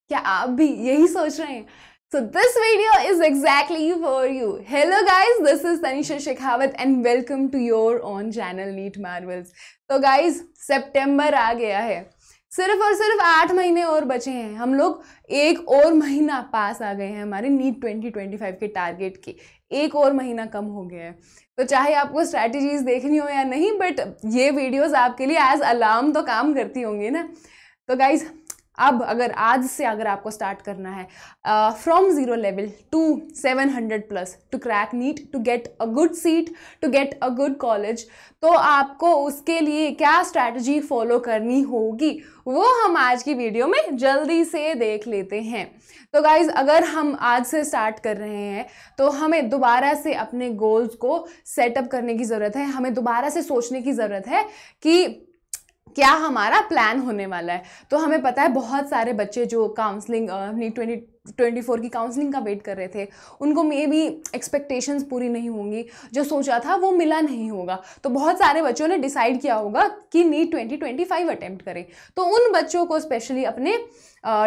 क्या आप भी यही सोच रहे हैं? So this video is exactly for you. Hello guys, this is Tanisha Shekhawat and welcome to your own channel NEET Marvels. तो guys, सितंबर आ गया है, सिर्फ और सिर्फ 8 महीने और बचे हैं। हम लोग एक और महीना पास आ गए हैं हमारे नीट 2025 के टारगेट के। एक और महीना कम हो गया है। तो चाहे आपको स्ट्रैटेजीज देखनी हो या नहीं, बट ये वीडियोस आपके लिए एज अलार्म तो काम करती होंगी ना। तो गाइज, अब आज से आपको स्टार्ट करना है from 0 level to 700 plus to crack NEET, to get a good seat, to get a good college, तो आपको उसके लिए क्या स्ट्रैटेजी फॉलो करनी होगी वो हम आज की वीडियो में जल्दी से देख लेते हैं। तो गाइज, अगर हम आज से स्टार्ट कर रहे हैं तो हमें दोबारा से अपने गोल्स को सेटअप करने की ज़रूरत है। हमें दोबारा से सोचने की ज़रूरत है कि क्या हमारा प्लान होने वाला है। तो हमें पता है बहुत सारे बच्चे जो काउंसलिंग नीट 2024 की काउंसलिंग का वेट कर रहे थे, उनको मे बी एक्सपेक्टेशंस पूरी नहीं होंगी, जो सोचा था वो मिला नहीं होगा। तो बहुत सारे बच्चों ने डिसाइड किया होगा कि नीट 2025 अटेम्प्ट करें। तो उन बच्चों को स्पेशली अपने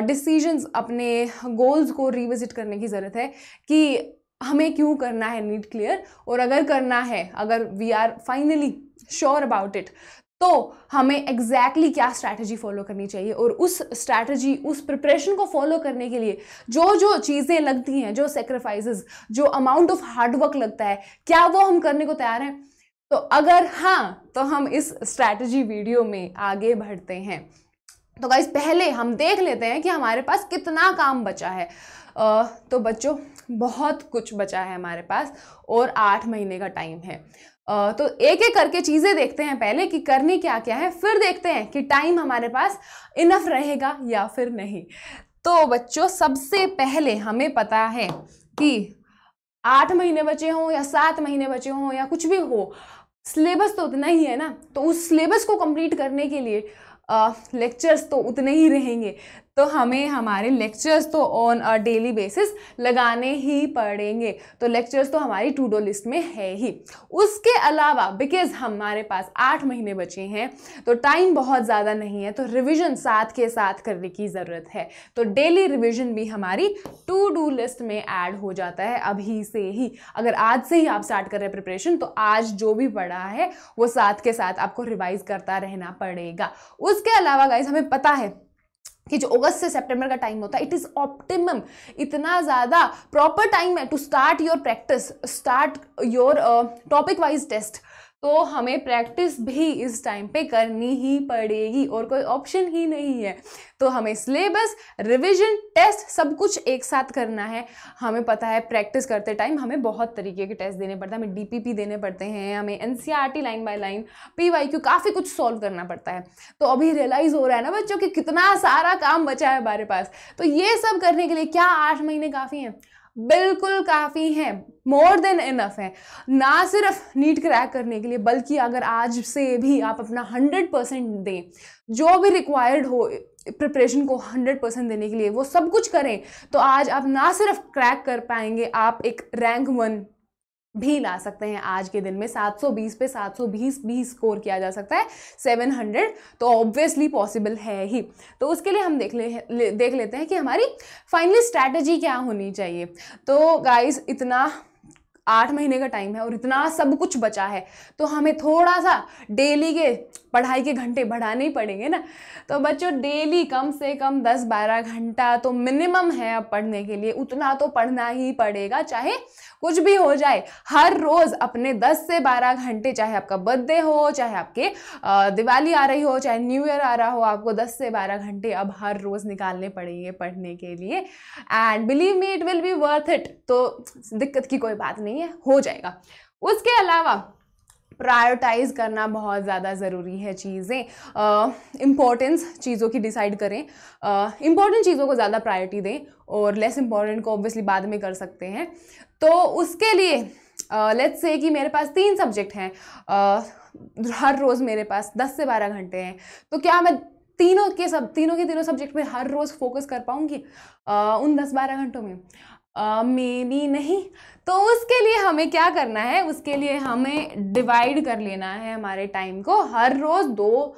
डिसीजंस, अपने गोल्स को रिविजिट करने की ज़रूरत है कि हमें क्यों करना है नीट क्लियर, और अगर करना है, अगर we are finally sure about it, तो हमें एग्जैक्टली क्या स्ट्रैटेजी फॉलो करनी चाहिए। और उस स्ट्रैटेजी, उस प्रिपरेशन को फॉलो करने के लिए जो जो चीज़ें लगती हैं, जो सेक्रीफाइसेस, जो अमाउंट ऑफ हार्डवर्क लगता है, क्या वो हम करने को तैयार हैं? तो अगर हाँ, तो हम इस स्ट्रैटेजी वीडियो में आगे बढ़ते हैं। तो गाइस, पहले हम देख लेते हैं कि हमारे पास कितना काम बचा है। तो बच्चों, बहुत कुछ बचा है हमारे पास और 8 महीने का टाइम है। तो एक एक करके चीज़ें देखते हैं पहले कि करनी क्या क्या है, फिर देखते हैं कि टाइम हमारे पास इनफ रहेगा या फिर नहीं। तो बच्चों, सबसे पहले हमें पता है कि 8 महीने बचे हों या 7 महीने बचे हों या कुछ भी हो, सिलेबस तो उतना ही है ना। तो उस सिलेबस को कंप्लीट करने के लिए लेक्चर्स तो उतने ही रहेंगे। तो हमें हमारे लेक्चर्स तो ऑन अ डेली बेसिस लगाने ही पड़ेंगे। तो लेक्चर्स तो हमारी टू डू लिस्ट में है ही। उसके अलावा बिकॉज हमारे पास 8 महीने बचे हैं तो टाइम बहुत ज़्यादा नहीं है, तो रिवीजन साथ के साथ करने की ज़रूरत है। तो डेली रिवीजन भी हमारी टू डू लिस्ट में ऐड हो जाता है अभी से ही। अगर आज से ही आप स्टार्ट कर रहे हैं प्रिपरेशन, तो आज जो भी पढ़ा है वो साथ के साथ आपको रिवाइज करता रहना पड़ेगा। उसके अलावा गाइज, हमें पता है कि जो अगस्त से सितंबर का टाइम होता है, इट इज़ ऑप्टिमम, इतना ज़्यादा प्रॉपर टाइम है to start your practice, start your topic wise test. तो हमें प्रैक्टिस भी इस टाइम पे करनी ही पड़ेगी और कोई ऑप्शन ही नहीं है। तो हमें सिलेबस, रिवीजन, टेस्ट सब कुछ एक साथ करना है। हमें पता है प्रैक्टिस करते टाइम हमें बहुत तरीके के टेस्ट देने पड़ते हैं, हमें डीपीपी देने पड़ते हैं, हमें NCERT line by line, PYQ, काफ़ी कुछ सॉल्व करना पड़ता है। तो अभी रियलाइज़ हो रहा है ना बच्चों कि कितना सारा काम बचा है हमारे पास। तो ये सब करने के लिए क्या 8 महीने काफ़ी हैं? बिल्कुल काफ़ी है, मोर देन इनफ है। ना सिर्फ नीट क्रैक करने के लिए, बल्कि अगर आज से भी आप अपना 100% दें, जो भी रिक्वायर्ड हो प्रिपरेशन को 100% देने के लिए, वो सब कुछ करें, तो आज आप ना सिर्फ क्रैक कर पाएंगे, आप एक रैंक 1 भी ला सकते हैं। आज के दिन में 720 पे 720 भी स्कोर किया जा सकता है। 700 तो ऑब्वियसली पॉसिबल है ही। तो उसके लिए हम देख लेते हैं कि हमारी फाइनली स्ट्रैटेजी क्या होनी चाहिए। तो गाइस, इतना 8 महीने का टाइम है और इतना सब कुछ बचा है, तो हमें थोड़ा सा डेली के पढ़ाई के घंटे बढ़ाने ही पड़ेंगे ना। तो बच्चों, डेली कम से कम 10-12 घंटा तो मिनिमम है अब पढ़ने के लिए। उतना तो पढ़ना ही पड़ेगा, चाहे कुछ भी हो जाए। हर रोज़ अपने 10 से 12 घंटे, चाहे आपका बर्थडे हो, चाहे आपके दिवाली आ रही हो, चाहे न्यू ईयर आ रहा हो, आपको 10 से 12 घंटे अब हर रोज़ निकालने पड़ेंगे पढ़ने के लिए। And believe me, it will be worth it. तो दिक्कत की कोई बात नहीं है, हो जाएगा। उसके अलावा प्रायोरिटाइज करना बहुत ज़्यादा ज़रूरी है। चीज़ें, इम्पोर्टेंस चीज़ों की डिसाइड करें। इम्पोर्टेंट चीज़ों को ज़्यादा प्रायोरिटी दें और लेस इम्पॉर्टेंट को ऑब्वियसली बाद में कर सकते हैं। तो उसके लिए लेट्स से कि मेरे पास 3 सब्जेक्ट हैं, हर रोज़ मेरे पास 10 से 12 घंटे हैं, तो क्या मैं तीनों के तीनों सब्जेक्ट पे हर रोज़ फोकस कर पाऊँगी उन 10-12 घंटों में? मे बी नहीं। तो उसके लिए हमें क्या करना है, उसके लिए हमें डिवाइड कर लेना है हमारे टाइम को। हर रोज़ 2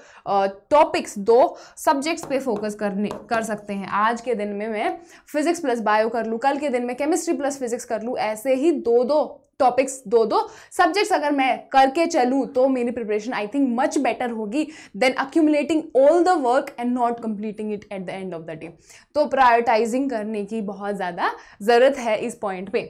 टॉपिक्स, 2 सब्जेक्ट्स पे फोकस कर सकते हैं। आज के दिन में मैं फिजिक्स प्लस बायो कर लूँ, कल के दिन में केमिस्ट्री प्लस फिजिक्स कर लूँ, ऐसे ही 2 टॉपिक्स, 2 सब्जेक्ट्स अगर मैं करके चलूँ तो मेरी preparation I think much better होगी than accumulating all the work and not completing it at the end of the day. तो प्रायोरिटाइजिंग करने की बहुत ज़्यादा ज़रूरत है इस पॉइंट पे।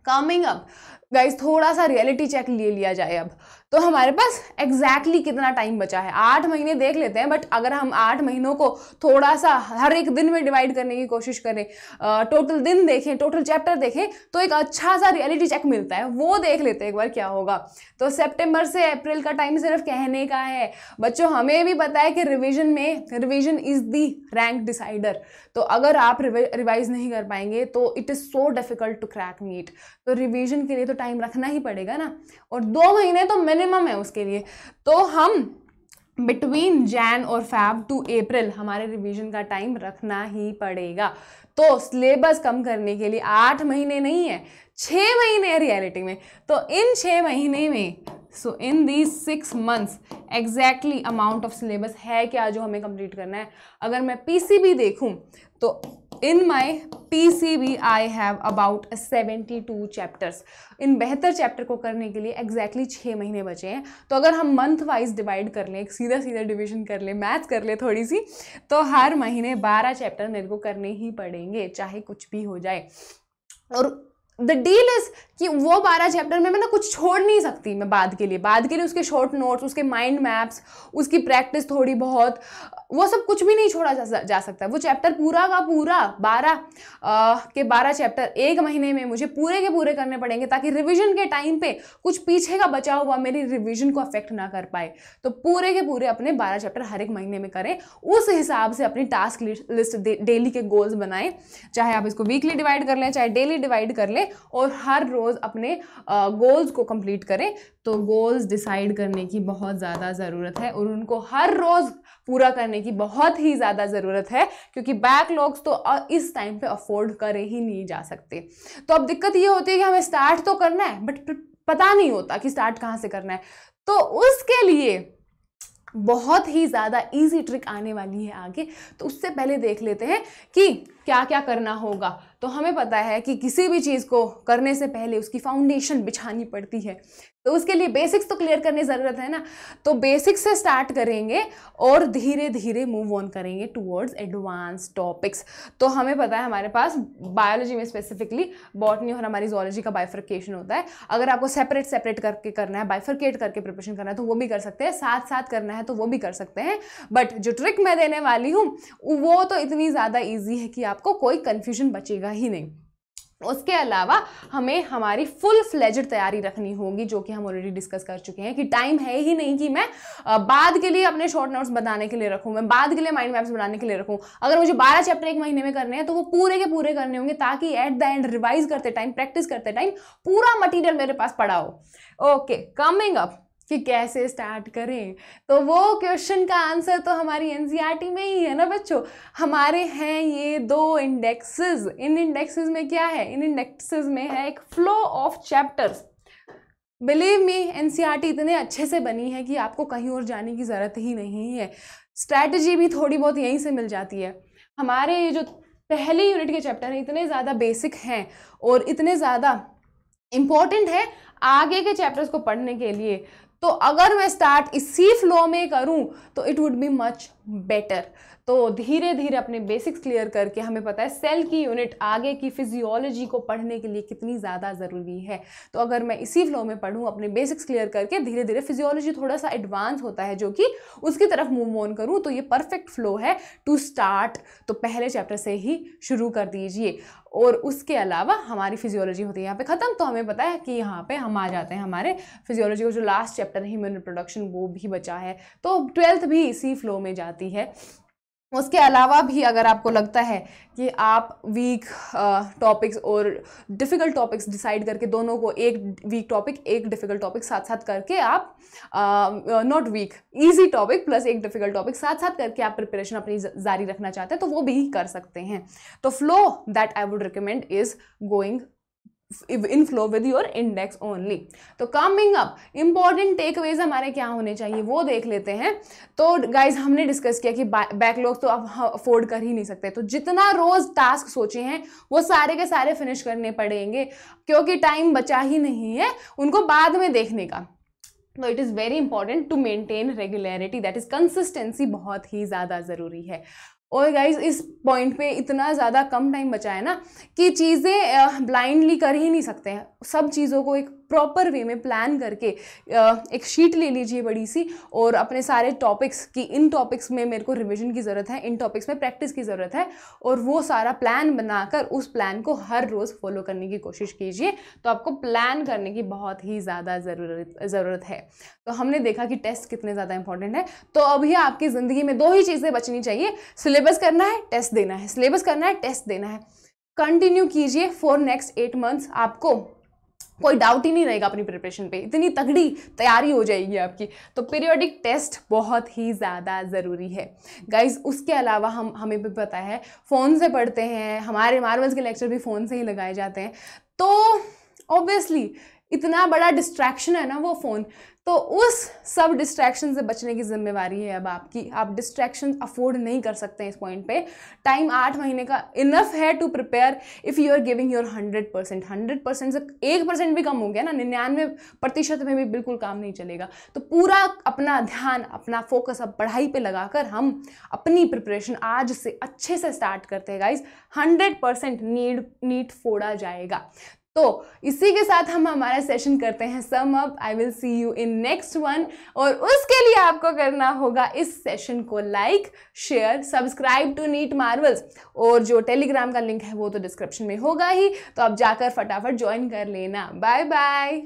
कमिंग अप गाइज, थोड़ा सा रियलिटी चेक ले लिया जाए अब। तो हमारे पास एग्जैक्टली कितना टाइम बचा है, 8 महीने देख लेते हैं। बट अगर हम 8 महीनों को थोड़ा सा हर एक दिन में डिवाइड करने की कोशिश करें, टोटल दिन देखें, टोटल चैप्टर देखें, तो एक अच्छा सा रियलिटी चेक मिलता है। वो देख लेते हैं एक बार क्या होगा। तो सितंबर से अप्रैल का टाइम सिर्फ कहने का है बच्चों। हमें भी पता है कि revision is the rank decider. तो अगर आप रिवाइज नहीं कर पाएंगे तो it is so difficult to crack NEET. तो रिविजन के लिए तो टाइम रखना ही पड़ेगा ना, और 2 महीने तो मिनिमम है उसके लिए। तो हम बिटवीन जैन और फैब टू अप्रैल हमारे रिवीजन का टाइम रखना ही पड़ेगा। तो सिलेबस कम करने के लिए 8 महीने नहीं है, 6 महीने है रियलिटी में। तो इन 6 महीने में, so in these 6 months exactly amount of syllabus है क्या जो हमें कंप्लीट करना है। अगर मैं पीसीबी देखूं तो इन माई PCB I have about 72 chapters. In 72 chapter को करने के लिए एग्जैक्टली 6 महीने बचे हैं। तो अगर हम मंथ वाइज डिवाइड कर लें, सीधा डिवीजन कर लें, मैथ्स कर लें थोड़ी सी, तो हर महीने 12 चैप्टर मेरे को करने ही पड़ेंगे, चाहे कुछ भी हो जाए। और द डील इज कि वो 12 चैप्टर में मैं ना कुछ छोड़ नहीं सकती मैं बाद के लिए उसके शॉर्ट नोट्स, उसके माइंड मैप्स, उसकी प्रैक्टिस थोड़ी बहुत, वो सब कुछ भी नहीं छोड़ा जा सकता। वो चैप्टर पूरा का पूरा 12 चैप्टर 1 महीने में मुझे पूरे के पूरे करने पड़ेंगे, ताकि रिवीजन के टाइम पे कुछ पीछे का बचा हुआ मेरी रिवीजन को अफेक्ट ना कर पाए। तो पूरे के पूरे अपने 12 चैप्टर हर एक महीने में करें। उस हिसाब से अपनी टास्क लिस्ट डेली के गोल्स बनाएं, चाहे आप इसको वीकली डिवाइड कर लें, चाहे डेली डिवाइड कर लें, और हर रोज अपने गोल्स को कंप्लीट करें। तो गोल्स डिसाइड करने की बहुत ज़्यादा ज़रूरत है, और उनको हर रोज़ पूरा करने की बहुत ही ज़्यादा ज़रूरत है, क्योंकि बैकलॉग्स तो इस टाइम पे अफोर्ड करे ही नहीं जा सकते। तो अब दिक्कत ये होती है कि हमें स्टार्ट तो करना है, बट पता नहीं होता कि स्टार्ट कहाँ से करना है। तो उसके लिए बहुत ही ज़्यादा इजी ट्रिक आने वाली है आगे। तो उससे पहले देख लेते हैं कि क्या क्या करना होगा। तो हमें पता है कि किसी भी चीज़ को करने से पहले उसकी फाउंडेशन बिछानी पड़ती है, तो उसके लिए बेसिक्स तो क्लियर करने ज़रूरत है ना। तो बेसिक्स से स्टार्ट करेंगे और धीरे धीरे मूव ऑन करेंगे टूवर्ड्स एडवांस टॉपिक्स। तो हमें पता है हमारे पास बायोलॉजी में स्पेसिफिकली बॉटनी और हमारी जूलॉजी का बाइफर्केशन होता है। अगर आपको सेपरेट करके करना है, बाइफर्केट करके प्रिपरेशन करना है, तो वो भी कर सकते हैं, साथ साथ करना है तो वो भी कर सकते हैं। बट जो ट्रिक मैं देने वाली हूँ वो तो इतनी ज़्यादा ईजी है कि आपको कोई कन्फ्यूजन बचेगा ही नहीं। उसके अलावा हमें हमारी फुल फ्लेज्ड तैयारी रखनी होगी, जो कि हम ऑलरेडी डिस्कस कर चुके हैं कि टाइम है ही नहीं कि मैं बाद के लिए अपने शॉर्ट नोट्स बनाने के लिए रखूं, मैं बाद के लिए माइंड मैप्स बनाने के लिए रखूं। अगर मुझे 12 चैप्टर 1 महीने में करने हैं तो वो पूरे के पूरे करने होंगे, ताकि एट द एंड रिवाइज करते टाइम, प्रैक्टिस करते टाइम पूरा मटीरियल मेरे पास पड़ा हो। ओके, कमिंग अप कि कैसे स्टार्ट करें, तो वो क्वेश्चन का आंसर तो हमारी एनसीईआरटी में ही है ना बच्चों। हमारे हैं ये 2 इंडेक्सेस। इन इंडेक्सेस में क्या है, इन इंडेक्सेस में है एक flow of chapters. Believe me, NCERT इतने अच्छे से बनी है कि आपको कहीं और जाने की ज़रूरत ही नहीं है। स्ट्रैटेजी भी थोड़ी बहुत यहीं से मिल जाती है। हमारे ये जो पहली यूनिट के चैप्टर हैं इतने ज़्यादा बेसिक हैं और इतने ज़्यादा इम्पॉर्टेंट है आगे के चैप्टर्स को पढ़ने के लिए। तो अगर मैं स्टार्ट इसी फ्लो में करूं तो it would be much better. तो धीरे धीरे अपने बेसिक्स क्लियर करके, हमें पता है सेल की यूनिट आगे की फिजियोलॉजी को पढ़ने के लिए कितनी ज़्यादा ज़रूरी है। तो अगर मैं इसी फ्लो में पढ़ूं, अपने बेसिक्स क्लियर करके, धीरे धीरे फिजियोलॉजी थोड़ा सा एडवांस होता है जो कि उसकी तरफ मूव ऑन करूं, तो ये परफेक्ट फ्लो है टू स्टार्ट। तो पहले चैप्टर से ही शुरू कर दीजिए। और उसके अलावा हमारी फिजियोलॉजी होती है यहाँ पे ख़त्म। तो हमें पता है कि यहाँ पे हम आ जाते हैं हमारे फिजियोलॉजी को जो लास्ट चैप्टर है ह्यूमन रिप्रोडक्शन, वो भी बचा है। तो 12th भी इसी फ्लो में जाती है। उसके अलावा भी अगर आपको लगता है कि आप वीक टॉपिक्स और डिफ़िकल्ट टॉपिक्स डिसाइड करके दोनों को, एक वीक टॉपिक एक डिफ़िकल्ट टॉपिक साथ साथ करके आप not weak, easy topic plus एक डिफ़िकल्ट टॉपिक साथ साथ करके आप प्रिपरेशन अपनी जारी रखना चाहते हैं तो वो भी कर सकते हैं। तो flow that I would recommend is going in flow with your index only. तो कमिंग अप इंपॉर्टेंट टेकअवेज हमारे क्या होने चाहिए वो देख लेते हैं। तो गाइज हमने डिस्कस किया कि बैकलॉग तो अब अफोर्ड कर ही नहीं सकते, तो जितना रोज टास्क सोचे हैं वो सारे के सारे फिनिश करने पड़ेंगे क्योंकि टाइम बचा ही नहीं है उनको बाद में देखने का। तो it is very important to maintain regularity, that is consistency बहुत ही ज़्यादा ज़रूरी है। और गाइज इस पॉइंट पे इतना ज़्यादा कम टाइम बचा है ना कि चीज़ें ब्लाइंडली कर ही नहीं सकते हैं। सब चीज़ों को एक प्रॉपर वे में प्लान करके एक शीट ले लीजिए बड़ी सी और अपने सारे टॉपिक्स की, इन टॉपिक्स में मेरे को रिवीजन की ज़रूरत है, इन टॉपिक्स में प्रैक्टिस की ज़रूरत है, और वो सारा प्लान बनाकर उस प्लान को हर रोज़ फॉलो करने की कोशिश कीजिए। तो आपको प्लान करने की बहुत ही ज़्यादा ज़रूरत है। तो हमने देखा कि टेस्ट कितने ज़्यादा इंपॉर्टेंट है। तो अभी आपकी ज़िंदगी में 2 ही चीज़ें बचनी चाहिए, सिलेबस करना है, टेस्ट देना है, सिलेबस करना है, टेस्ट देना है। कंटिन्यू कीजिए फॉर नेक्स्ट 8 मंथ्स, आपको कोई डाउट ही नहीं रहेगा अपनी प्रिपरेशन पे, इतनी तगड़ी तैयारी हो जाएगी आपकी। तो पीरियोडिक टेस्ट बहुत ही ज़्यादा ज़रूरी है गाइज। उसके अलावा हमें भी पता है फ़ोन से पढ़ते हैं, हमारे मार्वल्स के लेक्चर भी फ़ोन से ही लगाए जाते हैं, तो ऑब्वियसली इतना बड़ा डिस्ट्रैक्शन है ना वो फ़ोन, तो उस सब डिस्ट्रैक्शन से बचने की जिम्मेवारी है अब आपकी। आप डिस्ट्रैक्शन अफोर्ड नहीं कर सकते हैं इस पॉइंट पे। टाइम 8 महीने का इनफ है to prepare if you are giving your 100%। 100% से 1% भी कम हो गया ना, 99% में भी बिल्कुल काम नहीं चलेगा। तो पूरा अपना ध्यान, अपना फोकस अब पढ़ाई पे लगाकर हम अपनी प्रिपरेशन आज से अच्छे से स्टार्ट करते हैं गाइज। 100% नीट फोड़ा जाएगा। तो इसी के साथ हम हमारा सेशन करते हैं sum up. I will see you in next one, और उसके लिए आपको करना होगा इस सेशन को like, share, subscribe to NEET marvels, और जो टेलीग्राम का लिंक है वो तो डिस्क्रिप्शन में होगा ही, तो आप जाकर फटाफट ज्वाइन कर लेना। Bye bye.